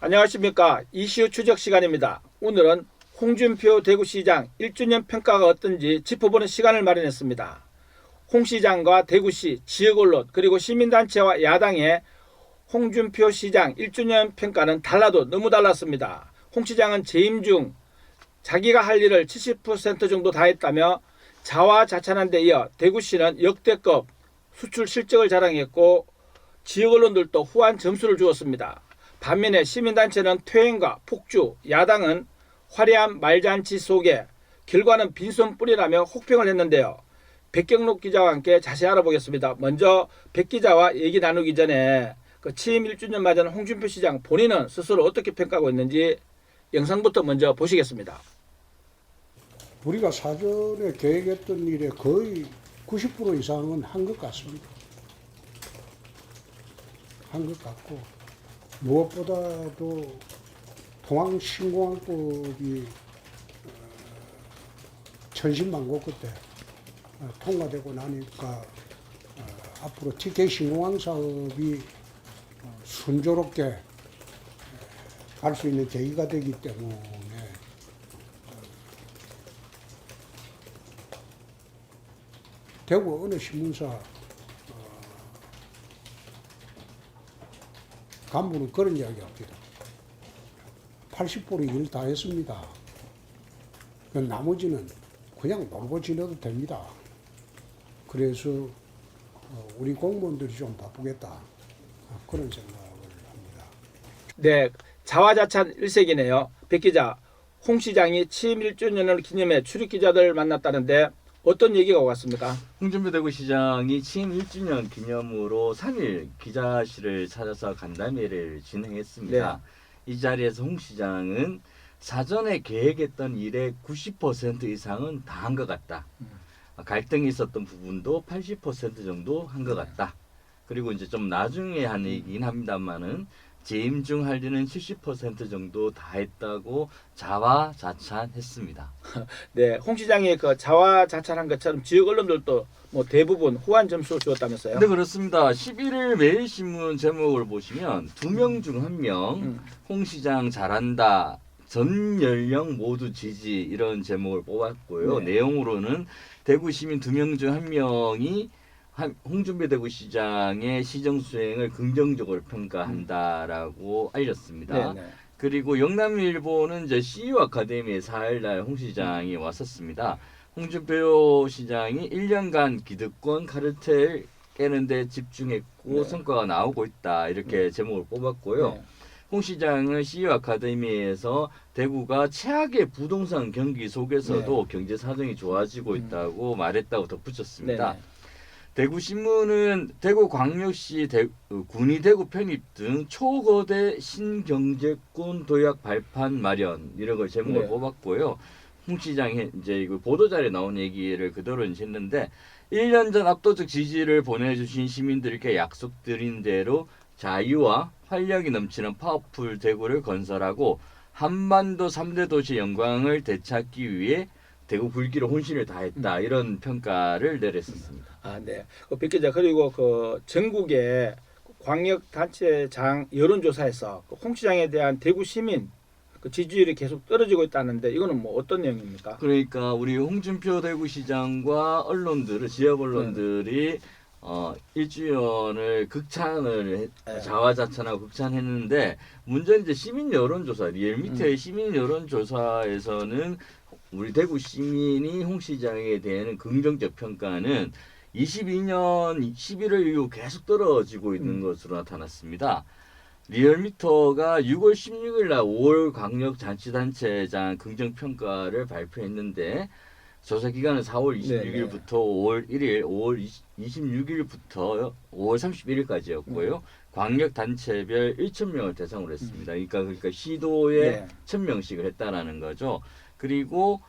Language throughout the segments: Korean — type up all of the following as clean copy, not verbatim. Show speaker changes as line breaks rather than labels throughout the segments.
안녕하십니까. 이슈 추적 시간입니다. 오늘은 홍준표 대구시장 1주년 평가가 어떤지 짚어보는 시간을 마련했습니다. 홍 시장과 대구시, 지역언론 그리고 시민단체와 야당의 홍준표 시장 1주년 평가는 달라도 너무 달랐습니다. 홍 시장은 재임 중 자기가 할 일을 70% 정도 다 했다며 자화자찬한 데 이어 대구시는 역대급 수출 실적을 자랑했고 지역언론들도 후한 점수를 주었습니다. 반면에 시민단체는 퇴행과 폭주, 야당은 화려한 말잔치 속에 결과는 빈손뿐이라며 혹평을 했는데요. 백경록 기자와 함께 자세히 알아보겠습니다. 먼저 백 기자와 얘기 나누기 전에 취임 1주년 맞은 홍준표 시장 본인은 스스로 어떻게 평가하고 있는지 영상부터 먼저 보시겠습니다.
우리가 사전에 계획했던 일의 거의 90% 이상은 한 것 같습니다. 한 것 같고 무엇보다도 통항신공항법이 천신만고 그때 통과되고 나니까 앞으로 TK 신공항 사업이 순조롭게 갈 수 있는 계기가 되기 때문에 대구 어느 신문사 간부는 그런 이야기 합니다. 80% 일 다 했습니다. 나머지는 그냥 놀고 지내도 됩니다. 그래서 우리 공무원들이 좀 바쁘겠다. 그런 생각을 합니다.
네, 자화자찬 일색이네요. 백 기자, 홍 시장이 취임 1주년을 기념해 출입기자들 만났다는데 어떤 얘기가 오갔습니까?
홍준표 대구시장이 취임 1주년 기념으로 3일 기자실을 찾아서 간담회를 진행했습니다. 네. 이 자리에서 홍 시장은 사전에 계획했던 일의 90% 이상은 다 한 것 같다. 갈등이 있었던 부분도 80% 정도 한 것 같다. 그리고 이제 좀 나중에 한 얘기긴 합니다만은 재임 중 할 일은 70% 정도 다 했다고 자화자찬했습니다.
네, 홍 시장이 자화자찬한 것처럼 지역 언론들도 대부분 후한 점수를 주었다면서요?
네, 그렇습니다. 11일 매일신문 제목을 보시면 2명 중 1명 홍 시장 잘한다. 전 연령 모두 지지 이런 제목을 뽑았고요.
네.
내용으로는 대구 시민 2명 중 1명이 홍준표 대구시장의 시정 수행을 긍정적으로 평가한다라고 알렸습니다.
네네.
그리고 영남일보는 이제 CU 아카데미에 4일날 홍 시장이 왔었습니다. 홍준표 시장이 1년간 기득권 카르텔 깨는데 집중했고
네.
성과가 나오고 있다 이렇게 제목을 뽑았고요.
네.
홍 시장은 CU 아카데미에서 대구가 최악의 부동산 경기 속에서도 경제 사정이 좋아지고 있다고 말했다고 덧붙였습니다.
네네.
대구신문은 대구광역시 군이 대구 편입 등 초거대 신경제권 도약 발판 마련 이런 걸 제목을
네.
뽑았고요. 홍 시장이 이제 이거 보도자료에 나온 얘기를 그대로 했는데 1년 전 압도적 지지를 보내주신 시민들께 약속드린 대로 자유와 활력이 넘치는 파워풀 대구를 건설하고 한반도 3대 도시 영광을 되찾기 위해 대구 굴기로 혼신을 다했다 이런 평가를 내렸었습니다.
아, 네. 백 기자, 그리고 전국의 광역단체장 여론조사에서 홍 시장에 대한 대구 시민 지지율이 계속 떨어지고 있다는데 이거는 어떤 내용입니까?
그러니까 우리 홍준표 대구시장과 언론들을 지역 언론들이 1주년을 극찬을 자화자찬하고 극찬했는데 문제는 이제 시민 여론조사 리얼미터의 시민 여론조사에서는 우리 대구 시민이 홍 시장에 대한 긍정적 평가는 22년 11월 이후 계속 떨어지고 있는 것으로 나타났습니다. 리얼미터가 6월 16일 날 5월 광역자치단체장 긍정평가를 발표했는데 조사 기간은 4월 26일부터 5월 1일, 5월 26일부터 5월 31일까지였고요. 광역단체별 1,000명을 대상으로 했습니다. 그러니까 시도에 1,000명씩을 했다라는 거죠. 그리고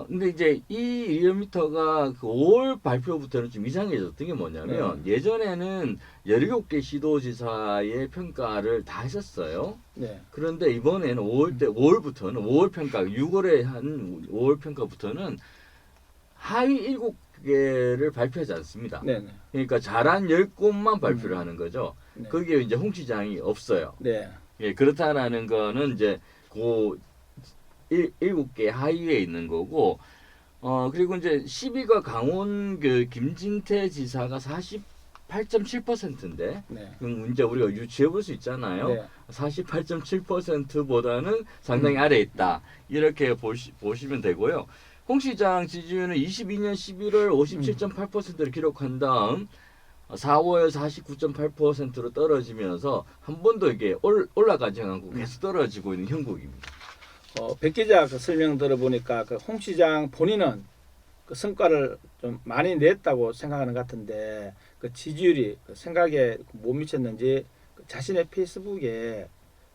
근데 이제 이 리얼미터가 5월 발표부터는 좀 이상해졌던 게 뭐냐면 예전에는 17개 시도지사의 평가를 다 했었어요.
네.
그런데 이번에는 5월부터는 5월 평가, 6월에 한 5월 평가부터는 하위 7개를 발표하지 않습니다.
네네.
그러니까 잘한 10곳만 발표를 하는 거죠.
네.
거기에 이제 홍 시장이 없어요.
네.
예, 그렇다라는 거는 이제 그 7개 하위에 있는 거고, 그리고 이제 10위가 강원 그 김진태 지사가 48.7%인데,
네.
그럼 이제 우리가 유추해 볼 수 있잖아요.
네.
48.7%보다는 상당히 아래에 있다. 이렇게 보시면 되고요. 홍 시장 지지율은 22년 11월 57.8%를 기록한 다음 4월 49.8%로 떨어지면서 한 번도 이게 올라가지 않고 계속 떨어지고 있는 형국입니다.
백 기자 그 설명 들어보니까 그 홍 시장 본인은 그 성과를 좀 많이 냈다고 생각하는 것 같은데 그 지지율이 그 생각에 못 미쳤는지 그 자신의 페이스북에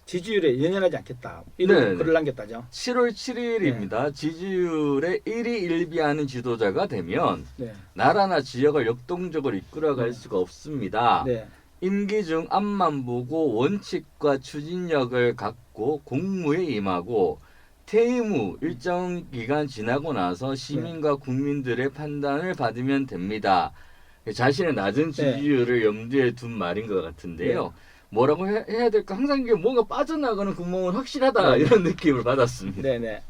지지율에 연연하지 않겠다 이런
네,
글을 남겼다죠.
7월 7일입니다. 지지율에 1위 1비하는 지도자가 되면
네,
나라나 지역을 역동적으로 이끌어갈 수가 없습니다.
네,
임기 중 앞만 보고 원칙과 추진력을 갖고 공무에 임하고 퇴임 후 일정 기간 지나고 나서 시민과 국민들의 판단을 받으면 됩니다. 자신의 낮은 지지율을 염두에 둔 말인 것 같은데요. 뭐라고 해야 될까? 항상 이게 뭔가 빠져나가는 구멍은 확실하다
네.
이런 느낌을 받았습니다.
네, 네,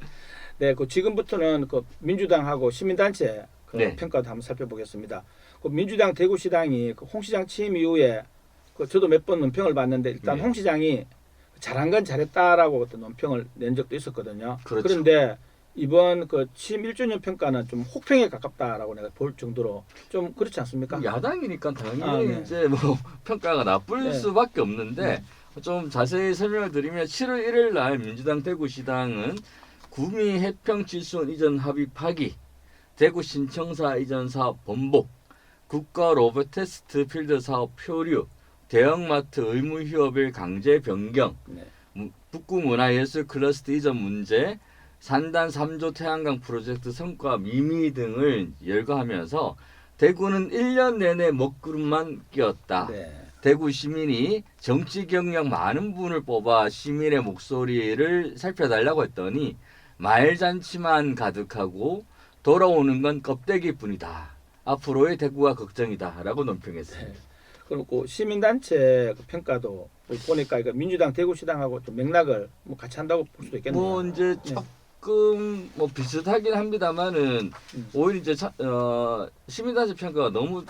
네. 그 지금부터는 그 민주당하고 시민단체 그
네.
평가도 한번 살펴보겠습니다. 그 민주당 대구시당이 그 홍 시장 취임 이후에 그 저도 몇 번 논평을 봤는데 일단
네.
홍 시장이 잘한 건 잘했다라고 어떤 논평을 낸 적도 있었거든요.
그렇죠.
그런데 이번 그 취임 1주년 평가는 좀 혹평에 가깝다라고 내가 볼 정도로 좀 그렇지 않습니까?
야당이니까 당연히
아, 네.
이제 뭐 평가가 나쁠
네.
수밖에 없는데
네.
좀 자세히 설명을 드리면 7월 1일 날 민주당 대구시당은 구미 해평칠순 이전 합의 파기, 대구 신청사 이전 사업 번복, 국가 로봇 테스트 필드 사업 표류, 대형마트 의무 휴업일 강제 변경,
네.
북구 문화예술 클러스터 이전 문제, 산단 3조 태양광 프로젝트 성과 미미 등을 열거하면서 대구는 1년 내내 먹구름만 끼었다.
네.
대구 시민이 정치 경력 많은 분을 뽑아 시민의 목소리를 살펴달라고 했더니 말잔치만 가득하고 돌아오는 건 껍데기뿐이다. 앞으로의 대구가 걱정이다라고 논평했습니다.
네. 그리고 시민단체 그 평가도 보니까 이거 민주당 대구시당하고 좀 맥락을 뭐 같이 한다고 볼 수도 있겠네요.
뭐 이제
네.
조금 뭐 비슷하긴 합니다만은 오히려 이제 시민단체 평가가 너무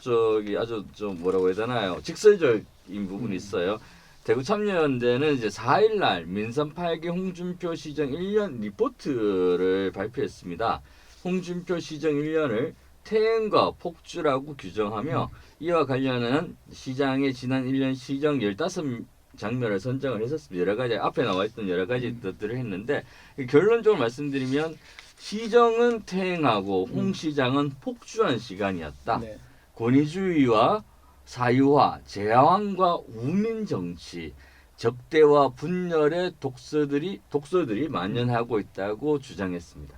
아주 좀 뭐라고 해야 되나요? 직설적인 부분이 있어요. 대구 참여연대는 이제 4일날 민선 8기 홍준표 시정 1년 리포트를 발표했습니다. 홍준표 시정 1년을 퇴행과 폭주라고 규정하며 이와 관련한 시장의 지난 1년 시정 15장면을 선정을 했었습니다. 여러 가지 앞에 나와 있던 여러 가지 것들을 했는데 결론적으로 말씀드리면 시정은 퇴행하고 홍 시장은 폭주한 시간이었다.
네.
권위주의와 사유화, 제왕과 우민 정치, 적대와 분열의 독소들이 만연하고 있다고 주장했습니다.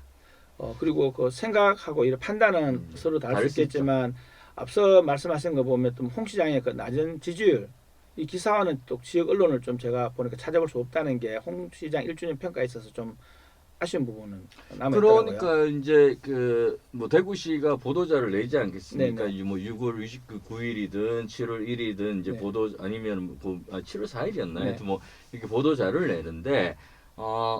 그리고 그 생각하고 이런 판단은 서로 다를
다를
수
수
있겠지만 앞서 말씀하신 거 보면 또 홍 시장의 그 낮은 지지율 이 기사와는 또 지역 언론을 좀 제가 보니까 찾아볼 수 없다는 게 홍 시장 1주년 평가에 있어서 좀 아쉬운 부분은 남아있더라고요.
그러니까 이제 그 뭐 대구시가 보도자를 내지 않겠습니까?
네네.
뭐 6월 29일이든 7월 1일이든 이제
네.
보도 아니면 7월 4일이었나요?
네.
뭐 이렇게 보도자를 내는데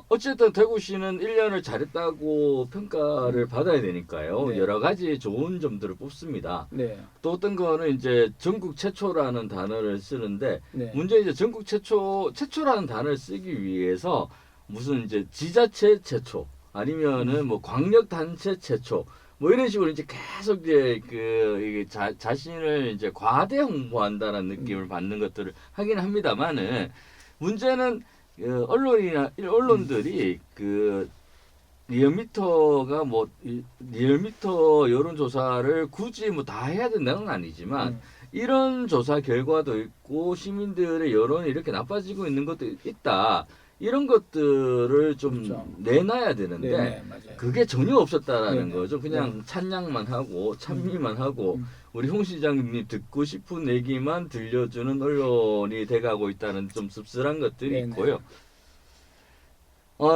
어쨌든 대구시는 1년을 잘했다고 평가를 받아야 되니까요.
네.
여러 가지 좋은 점들을 뽑습니다.
네,
또 어떤 거는 이제 전국 최초라는 단어를 쓰는데
네,
문제는 이제 전국 최초라는 단어를 쓰기 위해서 무슨 이제 지자체 최초 아니면은 뭐 광역 단체 최초 뭐 이런 식으로 이제 계속 이제 이게 자신을 이제 과대 홍보한다는 느낌을 받는 것들을 하긴 합니다만은 문제는 언론들이 그 리얼미터가 뭐 리얼미터 여론조사를 굳이 뭐 다 해야 된다는 건 아니지만 이런 조사 결과도 있고 시민들의 여론이 이렇게 나빠지고 있는 것도 있다. 이런 것들을 좀
그렇죠.
내놔야 되는데
네, 네, 맞아요.
그게 전혀 없었다라는
네,
거죠. 그냥
네.
찬양만 하고 찬미만 하고
음.
우리 홍 시장님 듣고 싶은 얘기만 들려주는 언론이 돼가고 있다는 좀 씁쓸한 것들이
네,
있고요.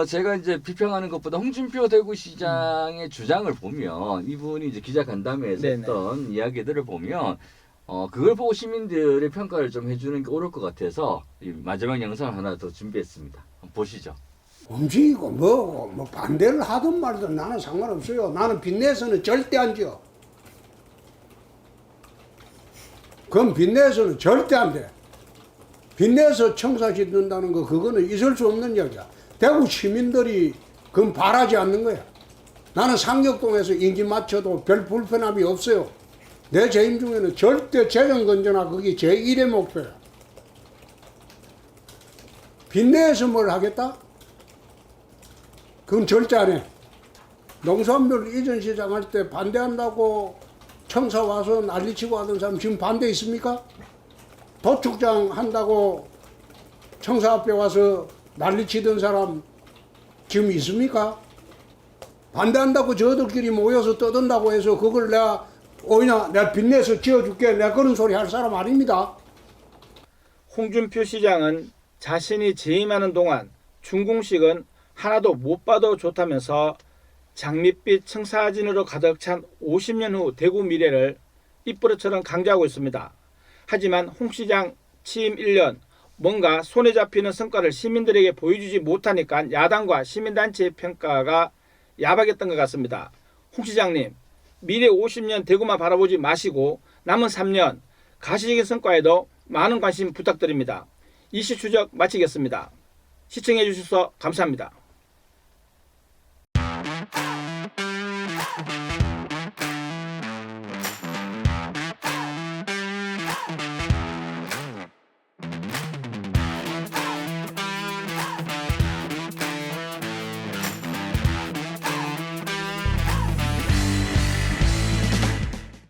제가 이제 비평하는 것보다 홍준표 대구시장의 주장을 보면 이분이 이제 기자 간담회에서
네네.
했던 이야기들을 보면 그걸 보고 시민들의 평가를 좀 해주는 게 옳을 것 같아서 이 마지막 영상을 하나 더 준비했습니다. 한번 보시죠.
움직이고 뭐 반대를 하든 말든 나는 상관없어요. 나는 빚내서는 절대 안 지어. 그건 빚내서는 절대 안 돼. 빚내서 청사 짓는다는 거 그거는 있을 수 없는 이야기야. 대구 시민들이 그건 바라지 않는 거야. 나는 상격동에서 인기 맞춰도 별 불편함이 없어요. 내 재임 중에는 절대 재정 건전화 그게 제1의 목표야. 빚내서 뭘 하겠다? 그건 절대 안 해. 농산물 이전 시장할 때 반대한다고 청사 와서 난리치고 하던 사람 지금 반대 있습니까? 도축장 한다고 청사 앞에 와서 난리치던 사람 지금 있습니까? 반대한다고 저들끼리 모여서 떠든다고 해서 그걸 내가 빚내서 지어줄게 내가 그런 소리 할 사람 아닙니다.
홍준표 시장은 자신이 재임하는 동안 준공식은 하나도 못 봐도 좋다면서 장밋빛 청사진으로 가득 찬 50년 후 대구 미래를 입버릇처럼 강조하고 있습니다. 하지만 홍 시장 취임 1년 뭔가 손에 잡히는 성과를 시민들에게 보여주지 못하니까 야당과 시민단체의 평가가 야박했던 것 같습니다. 홍 시장님, 미래 50년 대구만 바라보지 마시고 남은 3년 가시적인 성과에도 많은 관심 부탁드립니다. 이슈 추적 마치겠습니다. 시청해 주셔서 감사합니다.